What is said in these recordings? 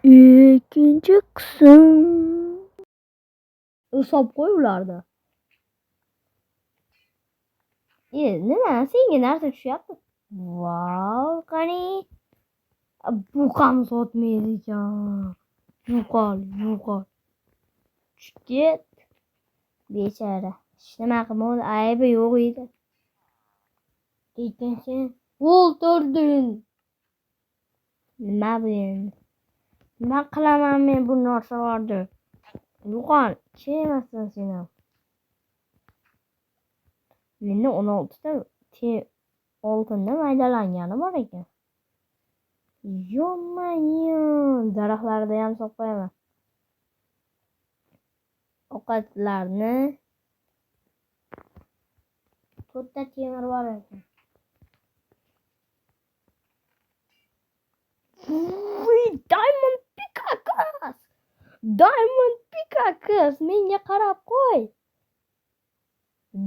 Ikkinchi qism. Hisob qo'y ularda. Nima senga narsa tushyapti? Vau, qani. Bu ham sotmaydi ekan. Yo'qol. Ket. Bechara. Nima qilmoqda? Aybi yo'q edi. Ketding, o'ltirding. Nima bu endi? Nima qilaman men bu narsalarni? Yo'qol, emassan sen ham. Menda 16 ta oltinda maydalangani bor ekan. Yo-mayo, daraxtlarda ham solib qo'yaman. Ovqatlarni to'rtta temir bor ekan. Diamond pickaxe. Menga qarab qo'y.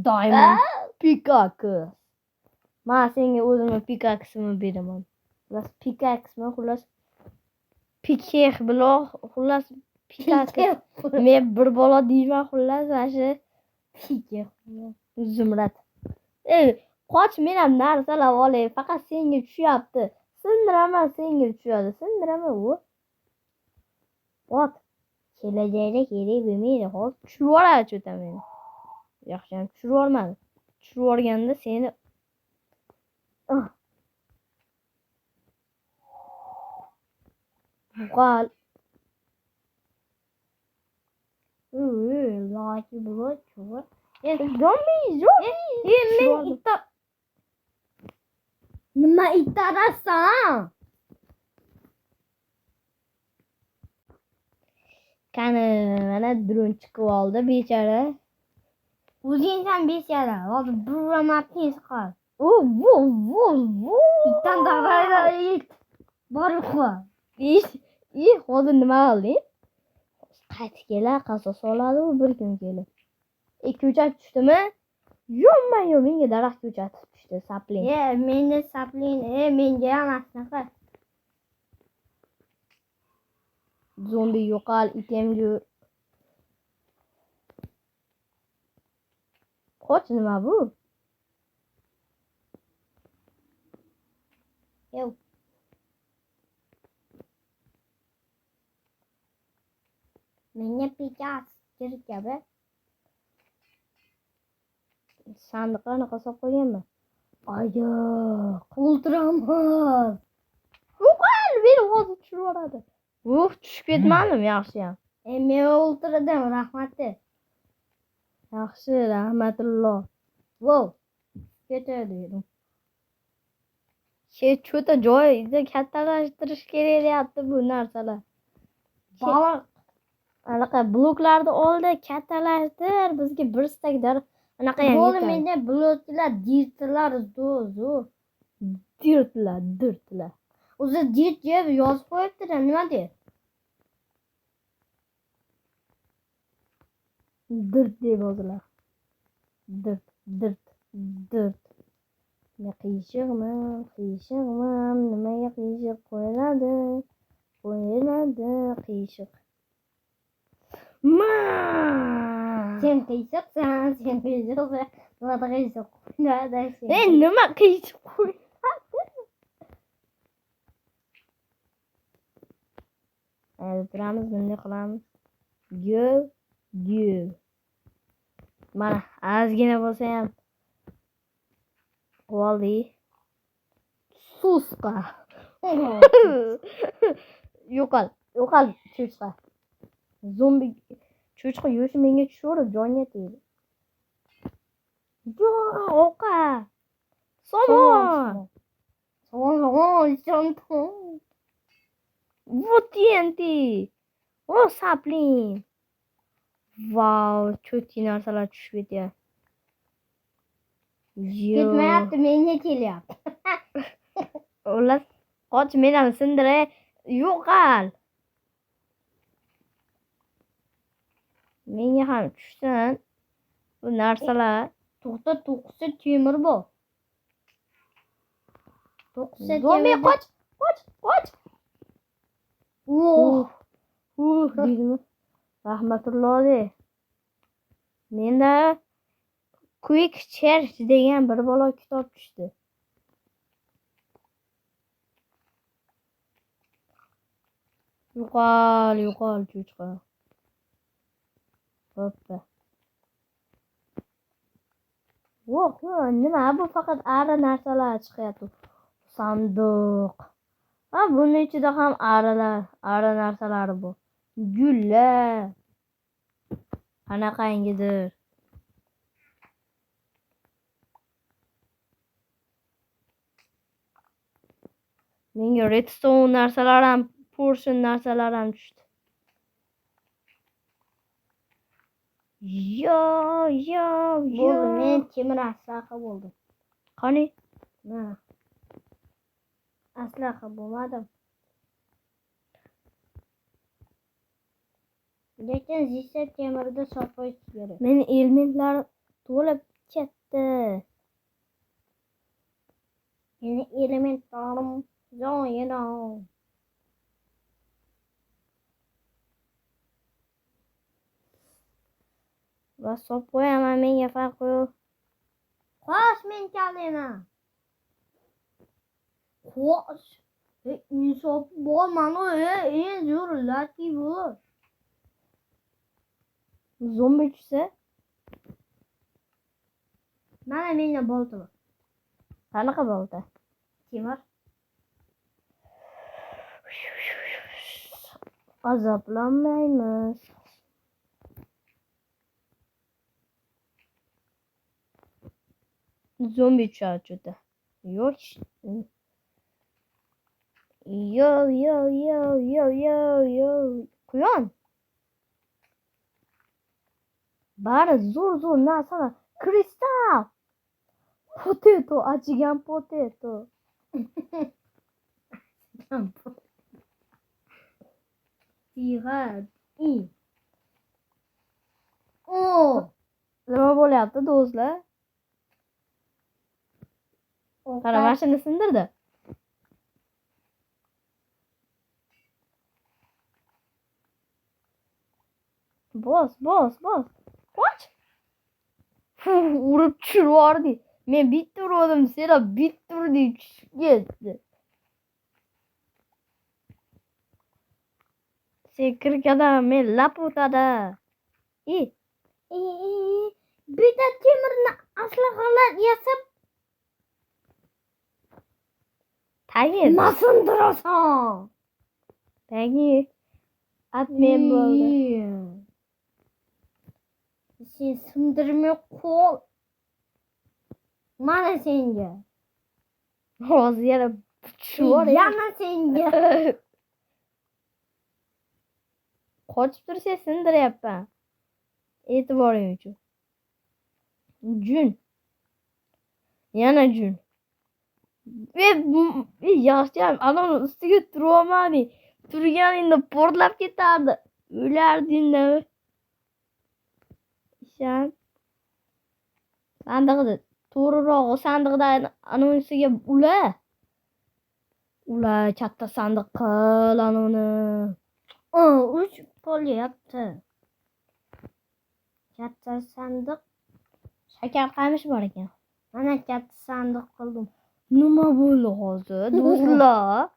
Diamond pickaxe. Men senga o'zimni pickaxe'imni beraman. Xullas pickaxe'mi, xullas pikex bilan, xullas pickaxe. Men bir bola deyman, xullas mana shu pikex. Zumrad. Qoch, men ham narsalar olay. Faqat senga tushyapti. Sindiraman, senga tushadi. Sindiraman u. Ot. Kelajakda kerak bo'lmaydi. Hozir tushirib yuboradi cho'ta meni. Yaxshi ham tushirib yubormadi. Tushirib yuborganda seni Buqal. Laki bulut chuva. Zombie. Men itta. Nima ittarasan? Qani, mana dron chiqib oldi, bechara. O'zing ham bechara. Hozir buramatni qil. Itdan darayda it. Borqa. Hozir nima olding? Qaytib kelar, qasos oladi u bir kun kelib. Ko'chat tushdimi? Yo'q, menga daraxt ko'chati tushdi, sapling. Menda sapling, menga ham asnaqa. Zombi yo'qol, item yo'q. Qoch, nima bu? Yo'q. Menga pickaxe kerak. Sandiqlarni qasab qo'yganman. Ayo, o'ltiraman. Yo'qol, meni hozir tushirib yuboradi. Tushib ketmadim, yaxshi ham. Men o'ltirdim, rahmat. Yaxshi, rahmatulloh. Ketadi. Cho'ta joyda kattalashtirish kerak deyapti bu narsalar. Baliq. Anaqa bloklarni oldi, kattalashtir, bizga bir stak anaqa ham yetadi. Menda bloklar, dirtlar, dirtlar. O'zi dirt deb yozib qo'yibdi-da, nima deydi? Dirt deb yozdilar. Dirt. Nima qiyshiqmi? Nimaga qiyshiq qo'yiladi? Qiyshiq. Sen qiyshiqsan, nima qiyshiq qo'yiladi? Turamiz, bunday qilamiz. Go. Mana, ozgina bo'lsa ham oldi. Suska. Yo'qol, cho'chqa. Zombi cho'chqa yo'shi menga tushirib jonga tegdi. Oqa. Somon. Вот TNT. Sapling. Vau, cho'tki narsalar tushib ketyapti. Ketmayapti, menga kelyapti. Ular qoch, men ham sindiray. Yo'qol. Menga ham tushsin bu narsalar. To'xta, 9 ta temir bor. 9 ta temir. Qoch. deydimi? Rahmatulloh de. Menda Quick Search degan bir bola kitob tushdi. Yo'qol, cho'chqa. Hoppa. Yo'q, nima bu faqat ari narsalar chiqyapti. Sandiq. Ha, buning ichida ham ari narsalari bor. Gullar. Qanaqangidir. Menga redstone narsalar ham, portion narsalar ham tushdi. Bo'ldi, men temir aslaha bo'ldim. Qani? Mana. Aslaha bo'lmadim. Lekin zissa temirda sopoy kerak. Meni elementlar to'lib ketdi. Meni elementlarim zo'yina. Va sop qo'yaman, menga farqi yo'q. Qo'sh men kalena. Qo'sh. Insof bor mana, eng zo'r laki bu. Zombi tushsa? Mana menga bolta bor. Qanaqa bolta? Temir. Azoblanmaymiz. Zombi tushadi. Yo'q. Yo. Quyon. Bari zo'r narsalar. Kristal. Potato, achigan potato. Tig'at. Nima bo'lyapti do'stlar? Qara, mashina sindirdi. Bos. Qoch. Urib tushirvordi. Men bitta urdim, sira bitta urdi, tushib ketdi. Sekirkadan men lap o'tadi. Bitta temirni aslahalar yasab tagi masindirasan. Tagi atmen bo'ldi. Sen sindirmay qo'l. Mana senga. Hozir yana tushib yana senga. Qochib tursa sindiryapman. E'tiboring uchun. Jun. Yana jun. Yaxshiyam anavni ustiga turolmading. Turganingda portlab ketardi. O'lardingda. Ishan. Sandiqda to'g'rirog'i sandiqdan anavsiga ula katta sandiq qil anavni. 3 bo'lyapti. Katta sandiq. Shakar qamish bor ekan. Mana katta sandiq qildim. Nima bo'ldi hozir? Do'stlar,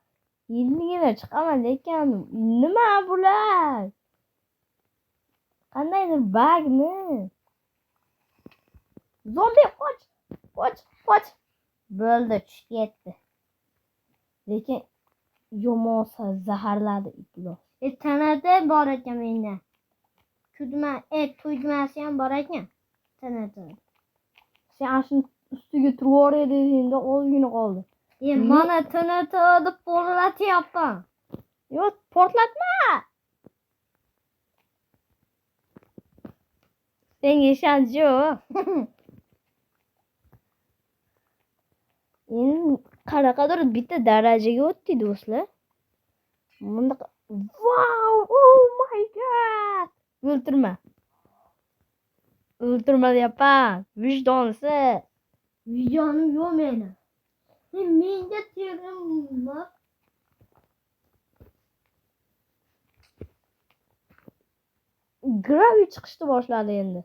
yilligina chiqaman ekan. Nima bular? Qandaydir bagmi? Zombi qoch. Bo'ldi, tushib ketdi. Lekin yomonsa zaharladi itlar. Tanada bor ekan menda. Tugmasi ham bor ekan. Tanada. Sen shuni ustiga turib edingda ozgina qoldi. Mana tanada portlatyapman. Yo'q, portlatma. Senga ishonch yo'q. Endi qanaqadir bitta darajaga o'tdi do'stlar. Bunda wow, oh my god. O'ltirma deyapman. Vijdonsiz. Vijdonim yo'q meni. Menga terim bor. Gravi chiqishni boshladi endi.